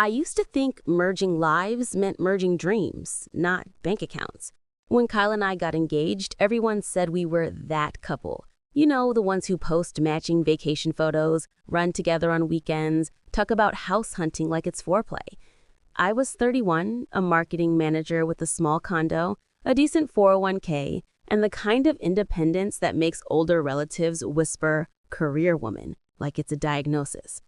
I used to think merging lives meant merging dreams, not bank accounts. When Kyle and I got engaged, everyone said we were that couple. You know, the ones who post matching vacation photos, run together on weekends, talk about house hunting like it's foreplay. I was 31, a marketing manager with a small condo, a decent 401k, and the kind of independence that makes older relatives whisper, career woman, like it's a diagnosis.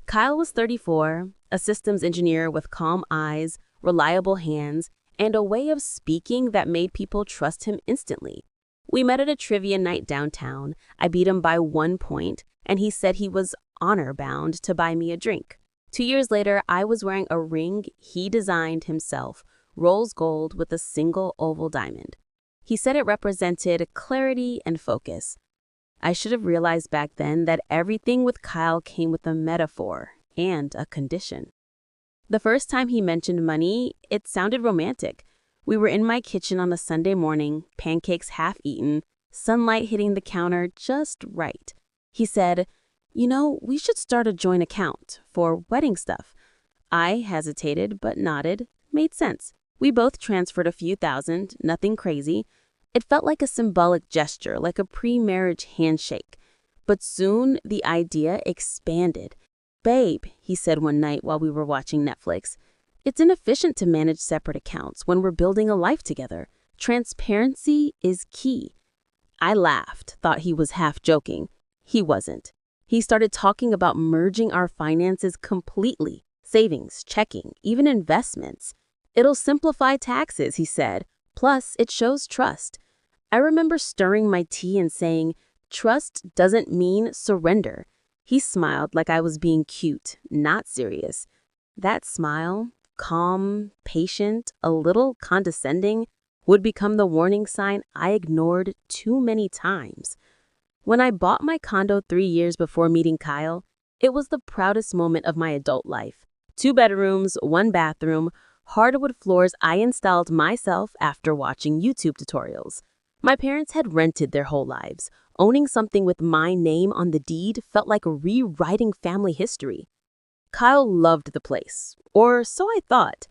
Kyle was 34, a systems engineer with calm eyes, reliable hands, and a way of speaking that made people trust him instantly. We met at a trivia night downtown. I beat him by 1 point, and he said he was honor-bound to buy me a drink. 2 years later, I was wearing a ring he designed himself, rose gold with a single oval diamond. He said it represented clarity and focus. I should have realized back then that everything with Kyle came with a metaphor and a condition. The first time he mentioned money, it sounded romantic. We were in my kitchen on a Sunday morning, pancakes half eaten, sunlight hitting the counter just right. He said, we should start a joint account for wedding stuff. I hesitated but nodded. Made sense. We both transferred a few thousand, nothing crazy. It felt like a symbolic gesture, like a pre-marriage handshake. But soon the idea expanded. Babe, he said one night while we were watching Netflix, it's inefficient to manage separate accounts when we're building a life together. Transparency is key. I laughed, thought he was half joking. He wasn't. He started talking about merging our finances completely. Savings, checking, even investments. It'll simplify taxes, he said. Plus, it shows trust. I remember stirring my tea and saying, trust doesn't mean surrender. He smiled like I was being cute, not serious. That smile, calm, patient, a little condescending, would become the warning sign I ignored too many times. When I bought my condo 3 years before meeting Kyle, it was the proudest moment of my adult life. 2 bedrooms, 1 bathroom, hardwood floors I installed myself after watching YouTube tutorials. My parents had rented their whole lives. Owning something with my name on the deed felt like rewriting family history. Kyle loved the place, or so I thought.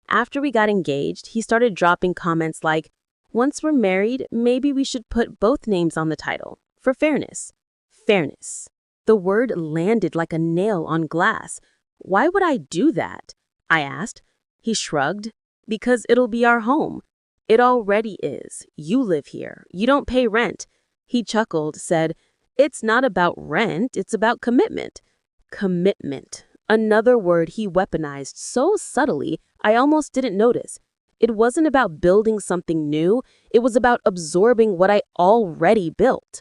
After we got engaged, he started dropping comments like, once we're married, maybe we should put both names on the title, for fairness. Fairness. The word landed like a nail on glass. Why would I do that? I asked. He shrugged. Because it'll be our home. It already is. You live here. You don't pay rent. He chuckled, said, it's not about rent, it's about commitment. Commitment. Another word he weaponized so subtly, I almost didn't notice. It wasn't about building something new, it was about absorbing what I already built.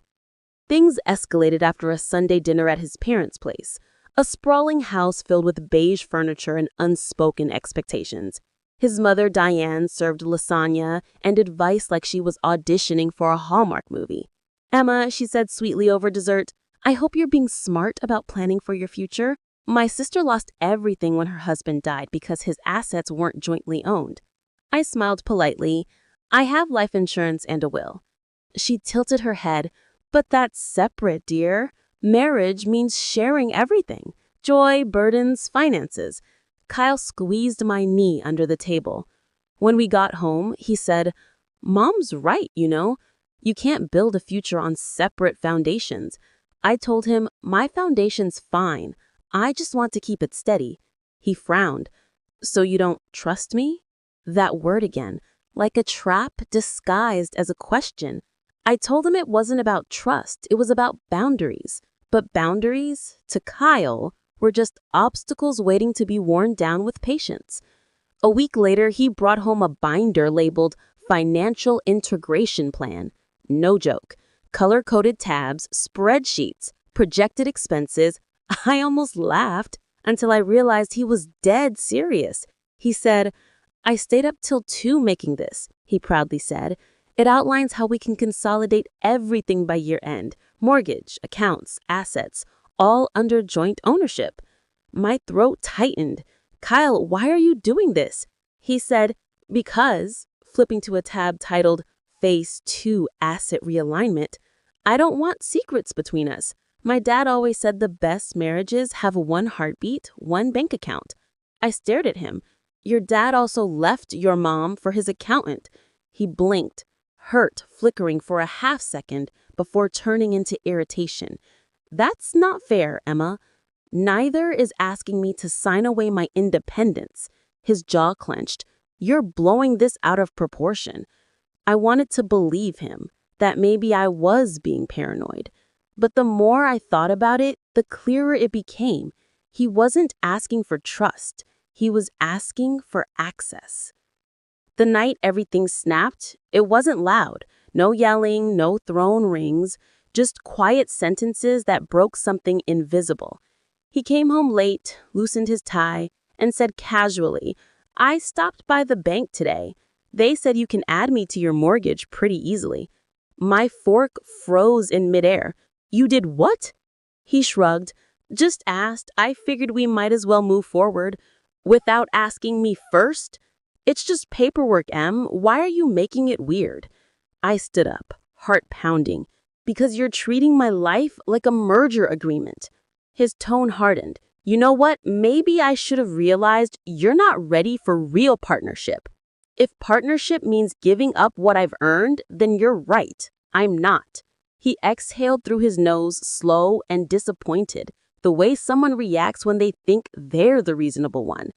Things escalated after a Sunday dinner at his parents' place, a sprawling house filled with beige furniture and unspoken expectations. His mother, Diane, served lasagna and advice like she was auditioning for a Hallmark movie. Emma, she said sweetly over dessert, I hope you're being smart about planning for your future. My sister lost everything when her husband died because his assets weren't jointly owned. I smiled politely. I have life insurance and a will. She tilted her head. But that's separate, dear. Marriage means sharing everything. Joy, burdens, finances. Kyle squeezed my knee under the table. When we got home, he said, Mom's right, You can't build a future on separate foundations. I told him, my foundation's fine. I just want to keep it steady. He frowned. So you don't trust me? That word again, like a trap disguised as a question. I told him it wasn't about trust, it was about boundaries. But boundaries, to Kyle, were just obstacles waiting to be worn down with patience. A week later, he brought home a binder labeled Financial Integration Plan. No joke. Color-coded tabs, spreadsheets, projected expenses. I almost laughed until I realized he was dead serious. He said, I stayed up till 2 making this, he proudly said. It outlines how we can consolidate everything by year end. Mortgage, accounts, assets, all under joint ownership. My throat tightened. Kyle, why are you doing this? He said, because, flipping to a tab titled Phase 2 Asset Realignment, I don't want secrets between us. My dad always said the best marriages have 1 heartbeat, 1 bank account. I stared at him. Your dad also left your mom for his accountant. He blinked, hurt flickering for a half second before turning into irritation. That's not fair, Emma. Neither is asking me to sign away my independence. His jaw clenched. You're blowing this out of proportion. I wanted to believe him, that maybe I was being paranoid. But the more I thought about it, the clearer it became. He wasn't asking for trust. He was asking for access. The night everything snapped, it wasn't loud. No yelling, no throne rings, just quiet sentences that broke something invisible. He came home late, loosened his tie, and said casually, I stopped by the bank today. They said you can add me to your mortgage pretty easily. My fork froze in midair. You did what? He shrugged. Just asked. I figured we might as well move forward. Without asking me first? It's just paperwork, Em. Why are you making it weird? I stood up, heart pounding. Because you're treating my life like a merger agreement. His tone hardened. You know what? Maybe I should have realized you're not ready for real partnership. If partnership means giving up what I've earned, then you're right. I'm not. He exhaled through his nose, slow and disappointed, the way someone reacts when they think they're the reasonable one.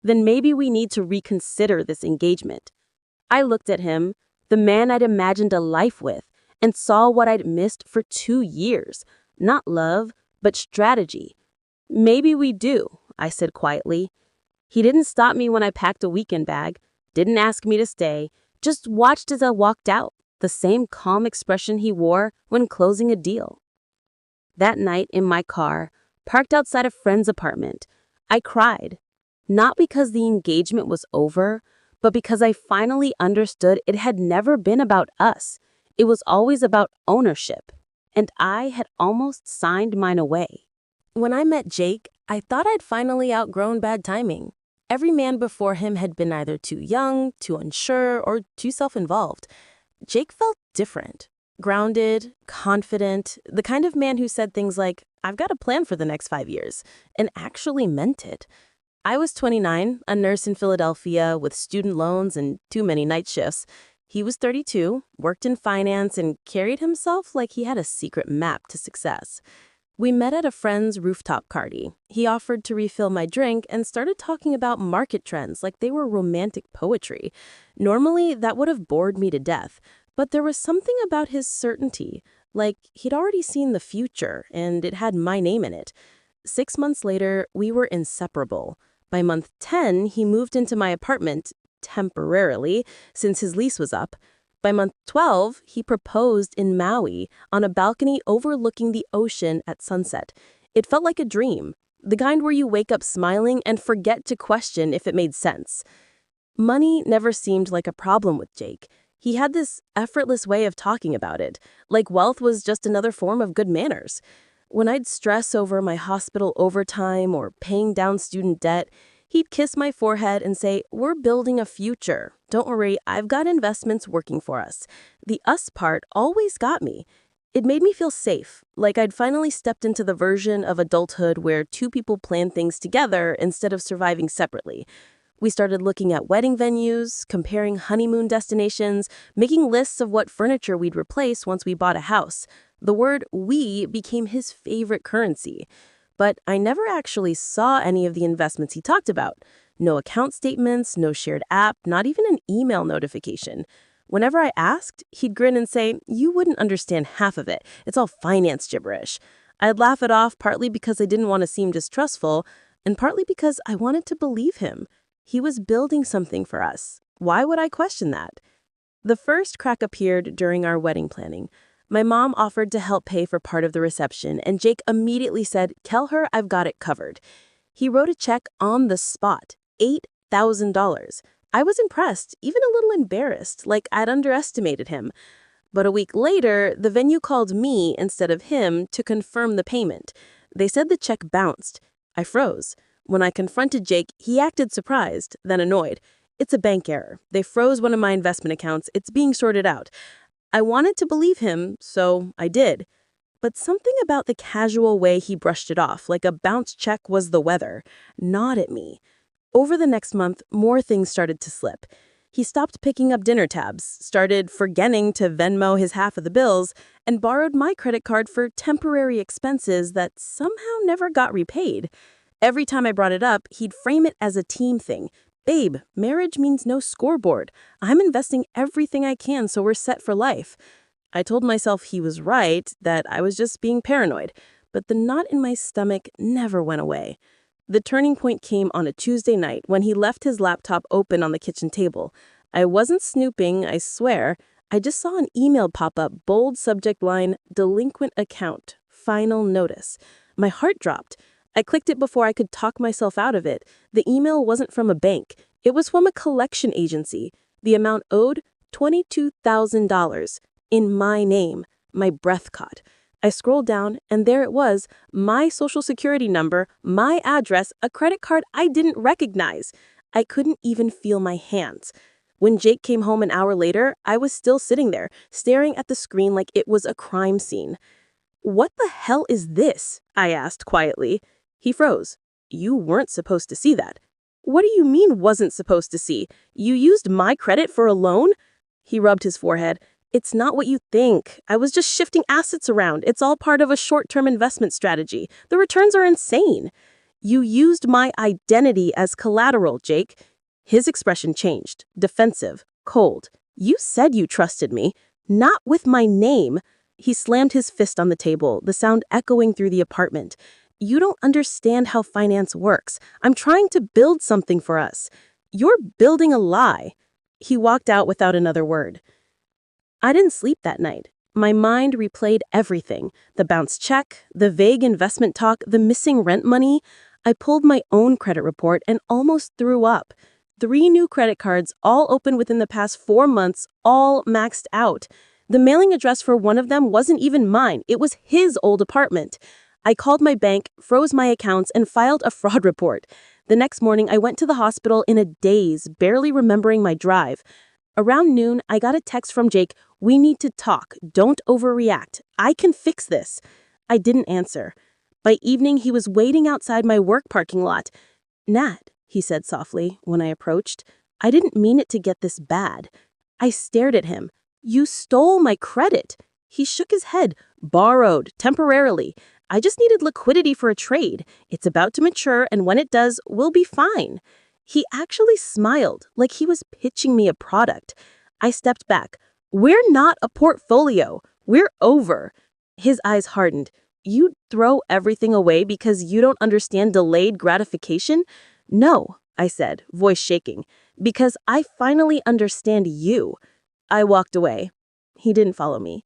Then maybe we need to reconsider this engagement. I looked at him, the man I'd imagined a life with, and saw what I'd missed for 2 years. Not love, but strategy. Maybe we do, I said quietly. He didn't stop me when I packed a weekend bag, didn't ask me to stay, just watched as I walked out, the same calm expression he wore when closing a deal. That night in my car, parked outside a friend's apartment, I cried. Not because the engagement was over, but because I finally understood it had never been about us. It was always about ownership, and I had almost signed mine away. When I met Jake, I thought I'd finally outgrown bad timing. Every man before him had been either too young, too unsure, or too self-involved. Jake felt different, grounded, confident, the kind of man who said things like, I've got a plan for the next 5 years, and actually meant it. I was 29, a nurse in Philadelphia with student loans and too many night shifts. He was 32, worked in finance, and carried himself like he had a secret map to success. We met at a friend's rooftop party. He offered to refill my drink and started talking about market trends like they were romantic poetry. Normally, that would have bored me to death, but there was something about his certainty, like he'd already seen the future and it had my name in it. 6 months later, we were inseparable. By month 10, he moved into my apartment, temporarily, since his lease was up. By month 12, he proposed in Maui on a balcony overlooking the ocean at sunset. It felt like a dream, the kind where you wake up smiling and forget to question if it made sense. Money never seemed like a problem with Jake. He had this effortless way of talking about it, like wealth was just another form of good manners. When I'd stress over my hospital overtime or paying down student debt, he'd kiss my forehead and say, we're building a future. Don't worry, I've got investments working for us. The us part always got me. It made me feel safe, like I'd finally stepped into the version of adulthood where two people plan things together instead of surviving separately. We started looking at wedding venues, comparing honeymoon destinations, making lists of what furniture we'd replace once we bought a house. The word we became his favorite currency. But I never actually saw any of the investments he talked about. No account statements, no shared app, not even an email notification. Whenever I asked, he'd grin and say, you wouldn't understand half of it. It's all finance gibberish. I'd laugh it off partly because I didn't want to seem distrustful, and partly because I wanted to believe him. He was building something for us. Why would I question that? The first crack appeared during our wedding planning. My mom offered to help pay for part of the reception, and Jake immediately said, tell her I've got it covered. He wrote a check on the spot, $8,000. I was impressed, even a little embarrassed, like I'd underestimated him. But a week later, the venue called me instead of him to confirm the payment. They said the check bounced. I froze. When I confronted Jake, he acted surprised, then annoyed. It's a bank error. They froze one of my investment accounts. It's being sorted out. I wanted to believe him, so I did. But something about the casual way he brushed it off, like a bounced check was the weather, gnawed at me. Over the next month, more things started to slip. He stopped picking up dinner tabs, started forgetting to Venmo his half of the bills, and borrowed my credit card for temporary expenses that somehow never got repaid. Every time I brought it up, he'd frame it as a team thing. Babe, marriage means no scoreboard. I'm investing everything I can so we're set for life. I told myself he was right, that I was just being paranoid, but the knot in my stomach never went away. The turning point came on a Tuesday night when he left his laptop open on the kitchen table. I wasn't snooping, I swear. I just saw an email pop up, bold subject line, delinquent account, final notice. My heart dropped. I clicked it before I could talk myself out of it. The email wasn't from a bank. It was from a collection agency. The amount owed, $22,000. In my name. My breath caught. I scrolled down, and there it was, my social security number, my address, a credit card I didn't recognize. I couldn't even feel my hands. When Jake came home an hour later, I was still sitting there, staring at the screen like it was a crime scene. "What the hell is this?" I asked quietly. He froze. "You weren't supposed to see that." "What do you mean wasn't supposed to see? You used my credit for a loan?" He rubbed his forehead. "It's not what you think. I was just shifting assets around. It's all part of a short-term investment strategy. The returns are insane." "You used my identity as collateral, Jake." His expression changed, defensive, cold. "You said you trusted me. Not with my name." He slammed his fist on the table, the sound echoing through the apartment. "You don't understand how finance works. I'm trying to build something for us. You're building a lie." He walked out without another word. I didn't sleep that night. My mind replayed everything. The bounced check, the vague investment talk, the missing rent money. I pulled my own credit report and almost threw up. 3 new credit cards, all opened within the past 4 months, all maxed out. The mailing address for one of them wasn't even mine. It was his old apartment. I called my bank, froze my accounts, and filed a fraud report. The next morning, I went to the hospital in a daze, barely remembering my drive. Around noon, I got a text from Jake. "We need to talk. Don't overreact. I can fix this." I didn't answer. By evening, he was waiting outside my work parking lot. "Nat," he said softly when I approached, "I didn't mean it to get this bad." I stared at him. "You stole my credit." He shook his head. "Borrowed, temporarily. I just needed liquidity for a trade. It's about to mature, and when it does, we'll be fine." He actually smiled, like he was pitching me a product. I stepped back. "We're not a portfolio. We're over." His eyes hardened. "You'd throw everything away because you don't understand delayed gratification?" "No," I said, voice shaking, "because I finally understand you." I walked away. He didn't follow me.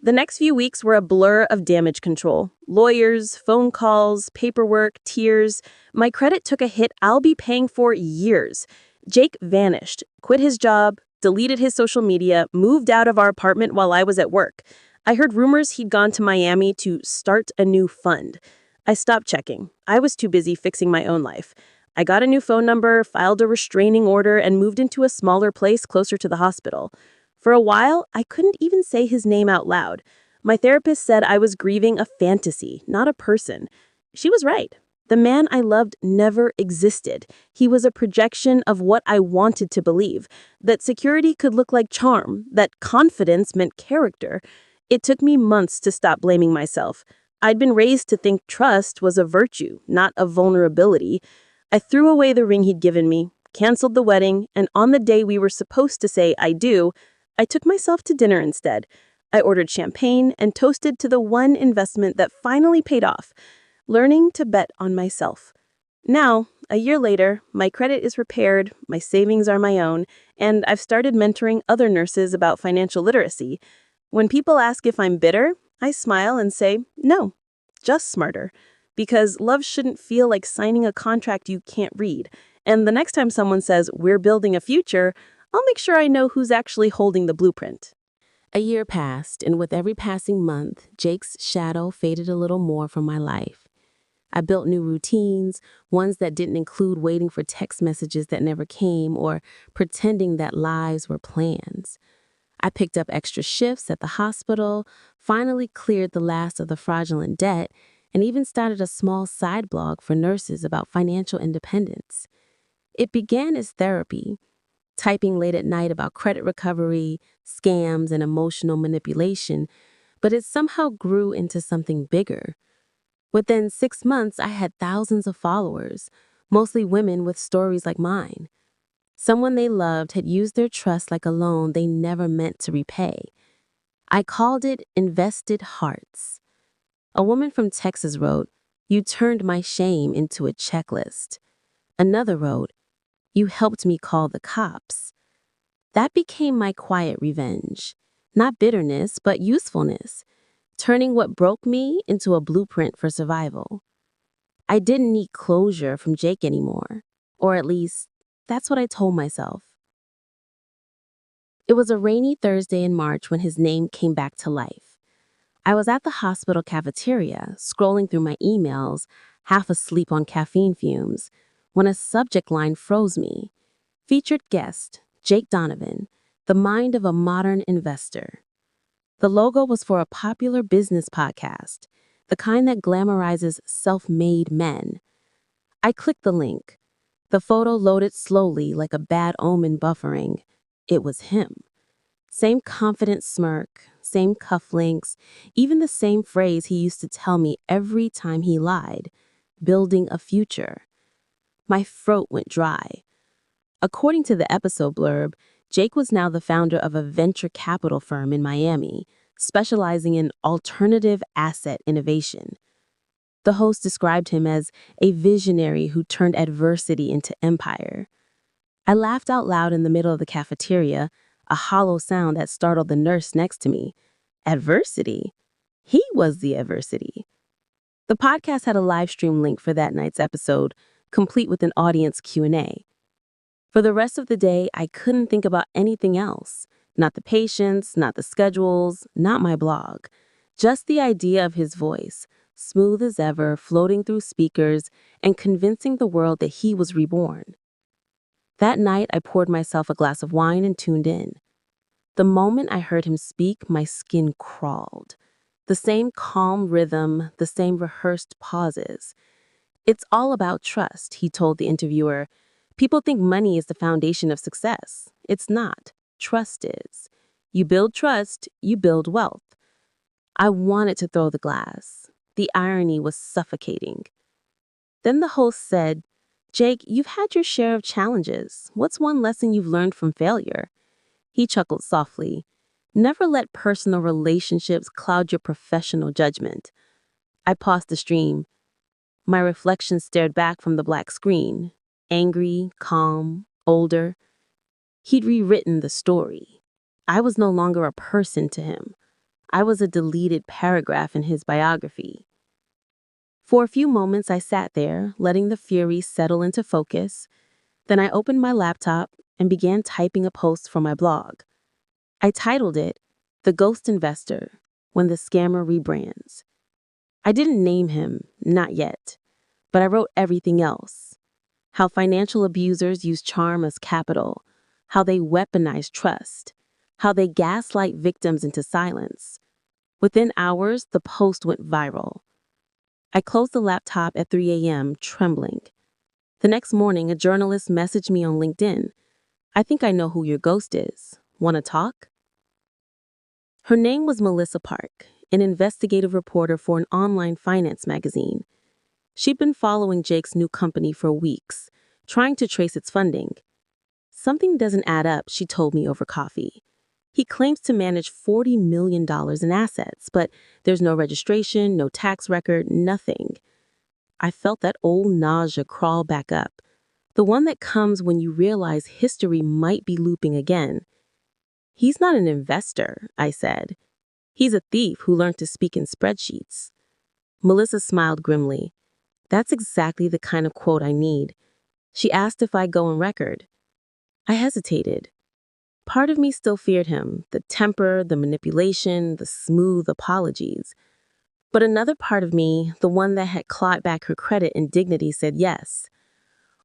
The next few weeks were a blur of damage control. Lawyers, phone calls, paperwork, tears. My credit took a hit I'll be paying for years. Jake vanished, quit his job, deleted his social media, moved out of our apartment while I was at work. I heard rumors he'd gone to Miami to start a new fund. I stopped checking. I was too busy fixing my own life. I got a new phone number, filed a restraining order, and moved into a smaller place closer to the hospital. For a while, I couldn't even say his name out loud. My therapist said I was grieving a fantasy, not a person. She was right. The man I loved never existed. He was a projection of what I wanted to believe, that security could look like charm, that confidence meant character. It took me months to stop blaming myself. I'd been raised to think trust was a virtue, not a vulnerability. I threw away the ring he'd given me, canceled the wedding, and on the day we were supposed to say I do, I took myself to dinner instead. I ordered champagne and toasted to the one investment that finally paid off, learning to bet on myself. Now, a year later, my credit is repaired, my savings are my own, and I've started mentoring other nurses about financial literacy. When people ask if I'm bitter, I smile and say, no, just smarter. Because love shouldn't feel like signing a contract you can't read. And the next time someone says, we're building a future, I'll make sure I know who's actually holding the blueprint. A year passed, and with every passing month, Jake's shadow faded a little more from my life. I built new routines, ones that didn't include waiting for text messages that never came or pretending that lives were plans. I picked up extra shifts at the hospital, finally cleared the last of the fraudulent debt, and even started a small side blog for nurses about financial independence. It began as therapy, typing late at night about credit recovery, scams, and emotional manipulation, but it somehow grew into something bigger. Within 6 months, I had thousands of followers, mostly women with stories like mine. Someone they loved had used their trust like a loan they never meant to repay. I called it Invested Hearts. A woman from Texas wrote, "You turned my shame into a checklist." Another wrote, "You helped me call the cops." That became my quiet revenge. Not bitterness, but usefulness, turning what broke me into a blueprint for survival. I didn't need closure from Jake anymore, or at least, that's what I told myself. It was a rainy Thursday in March when his name came back to life. I was at the hospital cafeteria, scrolling through my emails, half asleep on caffeine fumes, when a subject line froze me. Featured guest, Jake Donovan, the mind of a modern investor. The logo was for a popular business podcast, the kind that glamorizes self-made men. I clicked the link. The photo loaded slowly like a bad omen buffering. It was him. Same confident smirk, same cufflinks, even the same phrase he used to tell me every time he lied, building a future. My throat went dry. According to the episode blurb, Jake was now the founder of a venture capital firm in Miami, specializing in alternative asset innovation. The host described him as a visionary who turned adversity into empire. I laughed out loud in the middle of the cafeteria, a hollow sound that startled the nurse next to me. Adversity? He was the adversity. The podcast had a live stream link for that night's episode, complete with an audience Q&A. For the rest of the day, I couldn't think about anything else. Not the patients, not the schedules, not my blog. Just the idea of his voice, smooth as ever, floating through speakers and convincing the world that he was reborn. That night, I poured myself a glass of wine and tuned in. The moment I heard him speak, my skin crawled. The same calm rhythm, the same rehearsed pauses. "It's all about trust," he told the interviewer. "People think money is the foundation of success. It's not. Trust is. You build trust, you build wealth." I wanted to throw the glass. The irony was suffocating. Then the host said, "Jake, you've had your share of challenges. What's one lesson you've learned from failure?" He chuckled softly. "Never let personal relationships cloud your professional judgment." I paused the stream. My reflection stared back from the black screen. Angry, calm, older. He'd rewritten the story. I was no longer a person to him. I was a deleted paragraph in his biography. For a few moments, I sat there, letting the fury settle into focus. Then I opened my laptop and began typing a post for my blog. I titled it, "The Ghost Investor, When the Scammer Rebrands." I didn't name him, not yet, but I wrote everything else. How financial abusers use charm as capital, how they weaponize trust, how they gaslight victims into silence. Within hours, the post went viral. I closed the laptop at 3 a.m., trembling. The next morning, a journalist messaged me on LinkedIn. "I think I know who your ghost is. Want to talk?" Her name was Melissa Park, an investigative reporter for an online finance magazine. She'd been following Jake's new company for weeks, trying to trace its funding. "Something doesn't add up," she told me over coffee. "He claims to manage $40 million in assets, but there's no registration, no tax record, nothing." I felt that old nausea crawl back up, the one that comes when you realize history might be looping again. "He's not an investor," I said. "He's a thief who learned to speak in spreadsheets." Melissa smiled grimly. "That's exactly the kind of quote I need." She asked if I'd go on record. I hesitated. Part of me still feared him, the temper, the manipulation, the smooth apologies. But another part of me, the one that had clawed back her credit and dignity, said yes.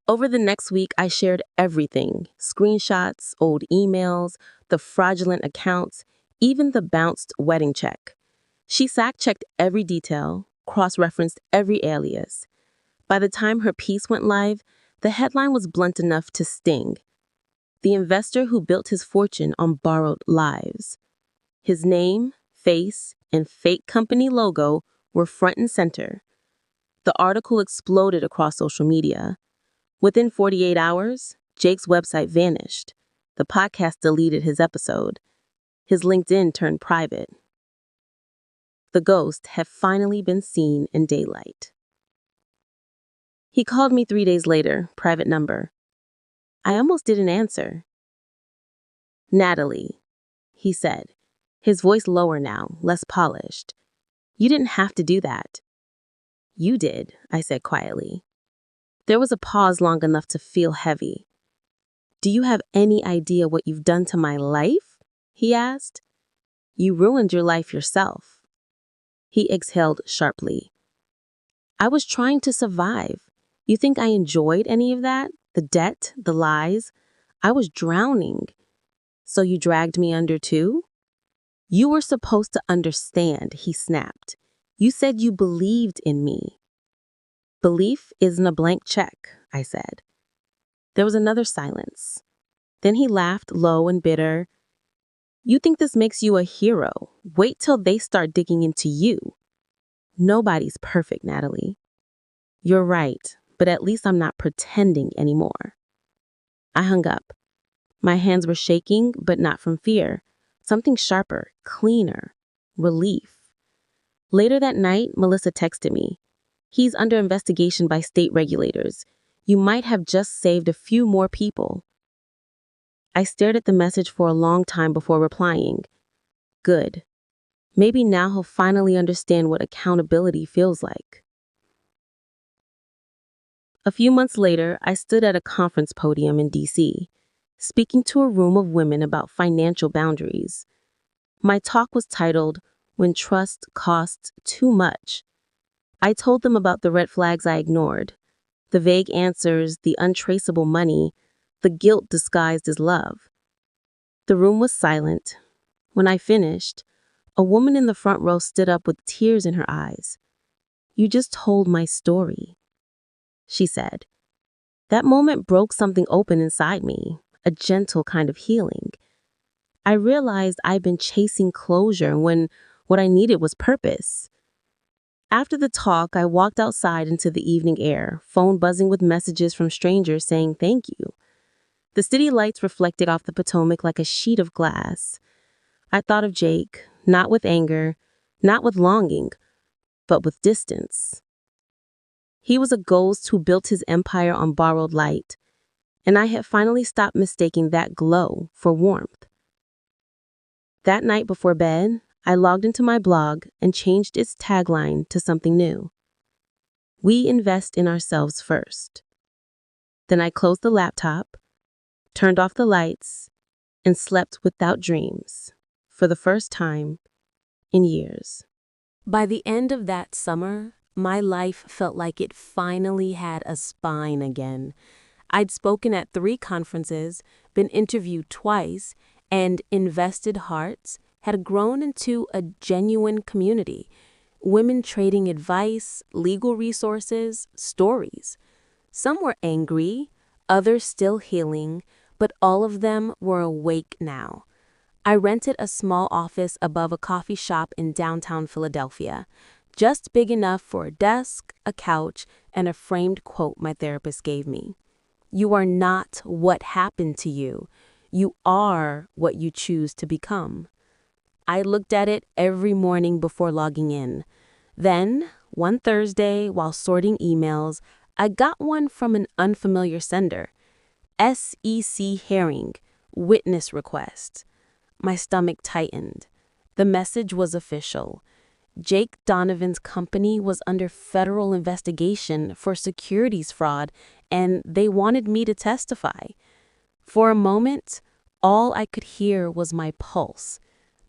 Over the next week, I shared everything: screenshots, old emails, the fraudulent accounts, even the bounced wedding check. She fact-checked every detail, cross-referenced every alias. By the time her piece went live, The headline was blunt enough to sting. The investor who built his fortune on borrowed lives. His name, face, and fake company logo were front and center. The article exploded across social media. Within 48 hours, Jake's website vanished. The podcast deleted his episode. His LinkedIn turned private. The ghost had finally been seen in daylight. He called me 3 days later, private number. I almost didn't answer. Natalie, he said, his voice lower now, less polished. You didn't have to do that. You did, I said quietly. There was a pause long enough to feel heavy. Do you have any idea what you've done to my life? He asked. You ruined your life yourself. He exhaled sharply. I was trying to survive. You think I enjoyed any of that? The debt, the lies? I was drowning. So you dragged me under too? You were supposed to understand, he snapped. You said you believed in me. Belief isn't a blank check, I said. There was another silence. Then he laughed low and bitter. You think this makes you a hero? Wait till they start digging into you. Nobody's perfect, Natalie. You're right, but at least I'm not pretending anymore. I hung up. My hands were shaking, but not from fear. Something sharper, cleaner, relief. Later that night, Melissa texted me. He's under investigation by state regulators. You might have just saved a few more people. I stared at the message for a long time before replying. Good. Maybe now he'll finally understand what accountability feels like. A few months later, I stood at a conference podium in D.C., speaking to a room of women about financial boundaries. My talk was titled, When Trust Costs Too Much. I told them about the red flags I ignored, the vague answers, the untraceable money, the guilt disguised as love. The room was silent. When I finished, a woman in the front row stood up with tears in her eyes. You just told my story, she said. That moment broke something open inside me, a gentle kind of healing. I realized I'd been chasing closure when what I needed was purpose. After the talk, I walked outside into the evening air, phone buzzing with messages from strangers saying thank you. The city lights reflected off the Potomac like a sheet of glass. I thought of Jake, not with anger, not with longing, but with distance. He was a ghost who built his empire on borrowed light, and I had finally stopped mistaking that glow for warmth. That night before bed, I logged into my blog and changed its tagline to something new. We invest in ourselves first. Then I closed the laptop, turned off the lights, and slept without dreams for the first time in years. By the end of that summer, my life felt like it finally had a spine again. I'd spoken at 3 conferences, been interviewed twice, and Invested Hearts had grown into a genuine community. Women trading advice, legal resources, stories. Some were angry, others still healing, but all of them were awake now. I rented a small office above a coffee shop in downtown Philadelphia, just big enough for a desk, a couch, and a framed quote my therapist gave me. You are not what happened to you. You are what you choose to become. I looked at it every morning before logging in. Then, one Thursday, while sorting emails, I got one from an unfamiliar sender. SEC Herring, witness request. My stomach tightened. The message was official. Jake Donovan's company was under federal investigation for securities fraud, and they wanted me to testify. For a moment, all I could hear was my pulse.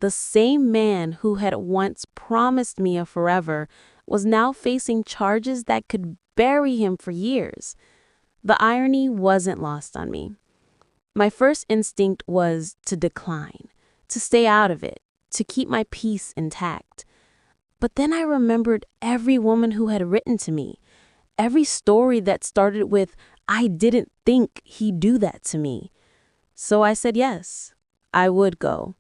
The same man who had once promised me a forever was now facing charges that could bury him for years. The irony wasn't lost on me. My first instinct was to decline, to stay out of it, to keep my peace intact. But then I remembered every woman who had written to me, every story that started with, I didn't think he'd do that to me. So I said yes, I would go.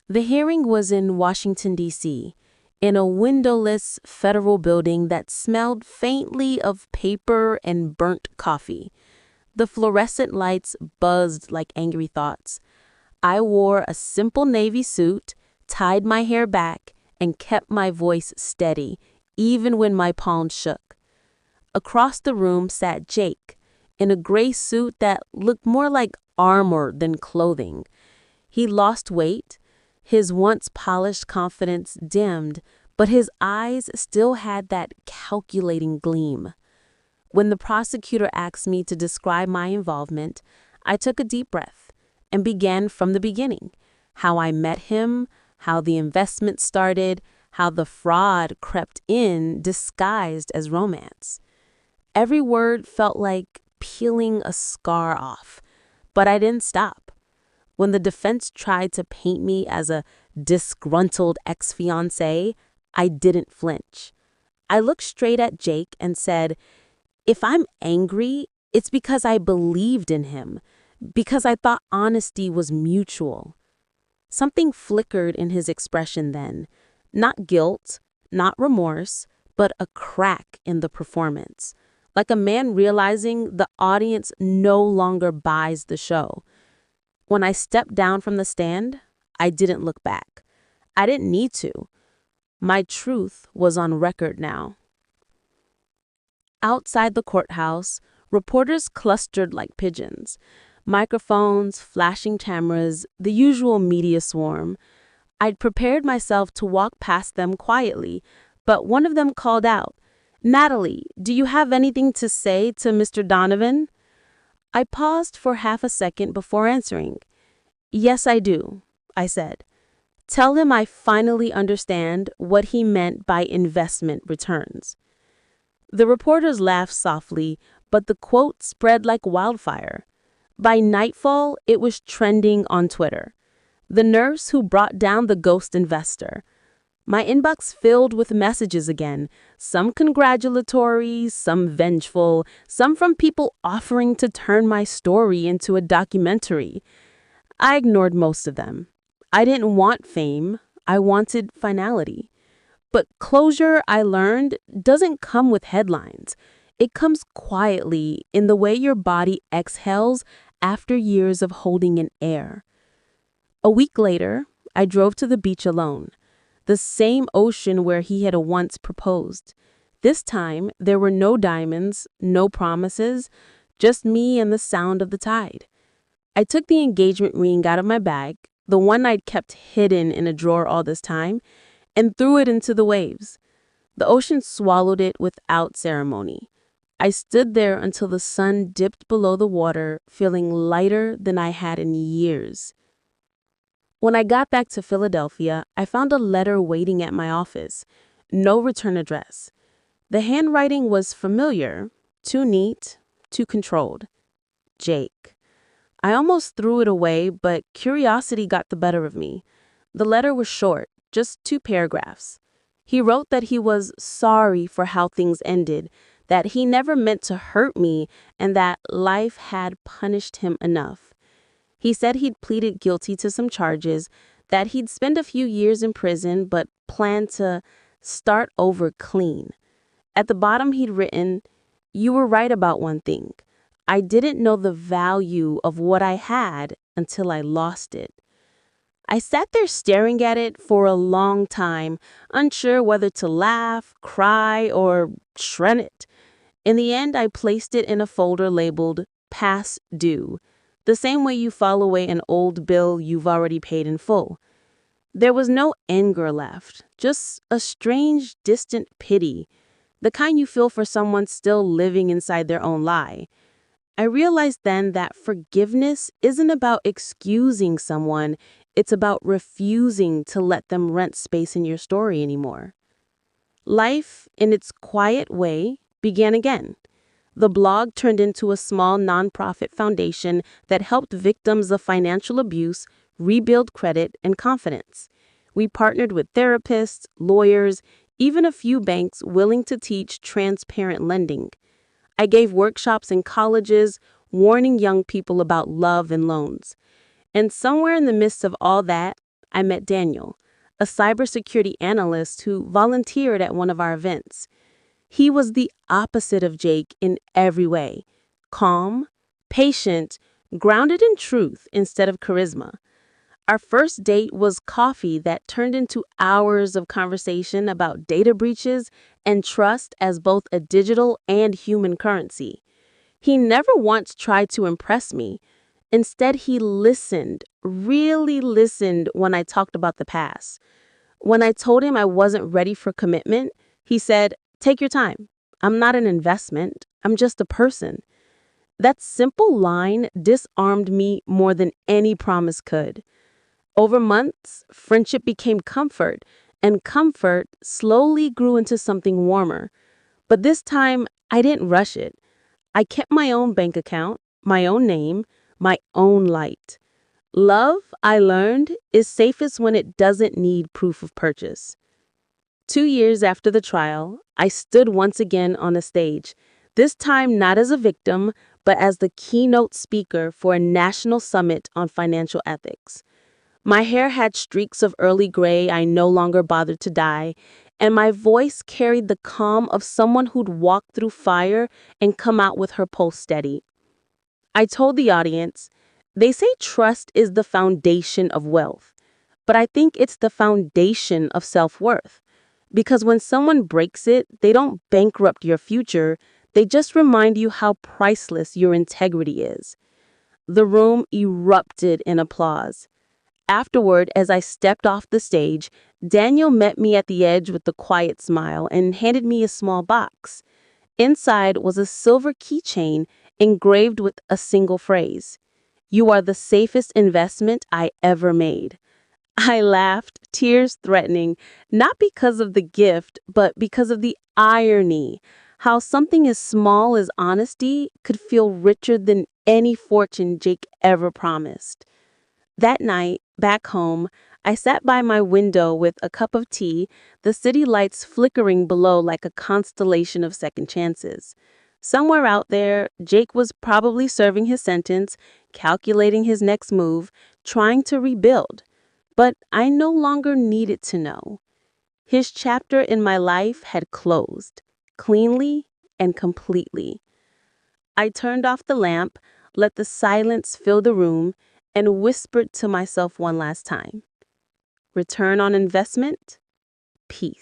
The hearing was in Washington, D.C., in a windowless federal building that smelled faintly of paper and burnt coffee. The fluorescent lights buzzed like angry thoughts. I wore a simple navy suit, tied my hair back, and kept my voice steady, even when my palms shook. Across the room sat Jake, in a gray suit that looked more like armor than clothing. He lost weight. His once polished confidence dimmed, but his eyes still had that calculating gleam. When the prosecutor asked me to describe my involvement, I took a deep breath and began from the beginning. How I met him, how the investment started, how the fraud crept in disguised as romance. Every word felt like peeling a scar off, but I didn't stop. When the defense tried to paint me as a disgruntled ex-fiancé, I didn't flinch. I looked straight at Jake and said, if I'm angry, it's because I believed in him, because I thought honesty was mutual. Something flickered in his expression then, not guilt, not remorse, but a crack in the performance, like a man realizing the audience no longer buys the show. When I stepped down from the stand, I didn't look back. I didn't need to. My truth was on record now. Outside the courthouse, reporters clustered like pigeons. Microphones, flashing cameras, the usual media swarm. I'd prepared myself to walk past them quietly, but one of them called out, "Natalie, do you have anything to say to Mr. Donovan?" I paused for half a second before answering. "Yes, I do," I said. "Tell him I finally understand what he meant by investment returns." The reporters laughed softly, but the quote spread like wildfire. By nightfall, it was trending on Twitter. The nurse who brought down the ghost investor. My inbox filled with messages again, some congratulatory, some vengeful, some from people offering to turn my story into a documentary. I ignored most of them. I didn't want fame. I wanted finality. But closure, I learned, doesn't come with headlines. It comes quietly in the way your body exhales after years of holding in air. A week later, I drove to the beach alone. The same ocean where he had once proposed. This time, there were no diamonds, no promises, just me and the sound of the tide. I took the engagement ring out of my bag, the one I'd kept hidden in a drawer all this time, and threw it into the waves. The ocean swallowed it without ceremony. I stood there until the sun dipped below the water, feeling lighter than I had in years. When I got back to Philadelphia, I found a letter waiting at my office. No return address. The handwriting was familiar, too neat, too controlled. Jake. I almost threw it away, but curiosity got the better of me. The letter was short, just 2 paragraphs. He wrote that he was sorry for how things ended, that he never meant to hurt me, and that life had punished him enough. He said he'd pleaded guilty to some charges, that he'd spend a few years in prison, but planned to start over clean. At the bottom, he'd written, "You were right about one thing. I didn't know the value of what I had until I lost it." I sat there staring at it for a long time, unsure whether to laugh, cry, or shred it. In the end, I placed it in a folder labeled Past Due, the same way you file away an old bill you've already paid in full. There was no anger left, just a strange, distant pity, the kind you feel for someone still living inside their own lie. I realized then that forgiveness isn't about excusing someone, it's about refusing to let them rent space in your story anymore. Life, in its quiet way, began again. The blog turned into a small nonprofit foundation that helped victims of financial abuse rebuild credit and confidence. We partnered with therapists, lawyers, even a few banks willing to teach transparent lending. I gave workshops in colleges, warning young people about love and loans. And somewhere in the midst of all that, I met Daniel, a cybersecurity analyst who volunteered at one of our events. He was the opposite of Jake in every way: calm, patient, grounded in truth instead of charisma. Our first date was coffee that turned into hours of conversation about data breaches and trust as both a digital and human currency. He never once tried to impress me. Instead, he listened, really listened when I talked about the past. When I told him I wasn't ready for commitment, he said, "Take your time. I'm not an investment. I'm just a person." That simple line disarmed me more than any promise could. Over months, friendship became comfort, and comfort slowly grew into something warmer. But this time, I didn't rush it. I kept my own bank account, my own name, my own light. Love, I learned, is safest when it doesn't need proof of purchase. 2 years after the trial, I stood once again on a stage, this time not as a victim, but as the keynote speaker for a national summit on financial ethics. My hair had streaks of early gray I no longer bothered to dye, and my voice carried the calm of someone who'd walked through fire and come out with her pulse steady. I told the audience, they say trust is the foundation of wealth, but I think it's the foundation of self-worth. Because when someone breaks it, they don't bankrupt your future, they just remind you how priceless your integrity is. The room erupted in applause. Afterward, as I stepped off the stage, Daniel met me at the edge with a quiet smile and handed me a small box. Inside was a silver keychain engraved with a single phrase: "You are the safest investment I ever made." I laughed, tears threatening, not because of the gift, but because of the irony. How something as small as honesty could feel richer than any fortune Jake ever promised. That night, back home, I sat by my window with a cup of tea, the city lights flickering below like a constellation of second chances. Somewhere out there, Jake was probably serving his sentence, calculating his next move, trying to rebuild. But I no longer needed to know. His chapter in my life had closed, cleanly and completely. I turned off the lamp, let the silence fill the room, and whispered to myself one last time: return on investment, peace.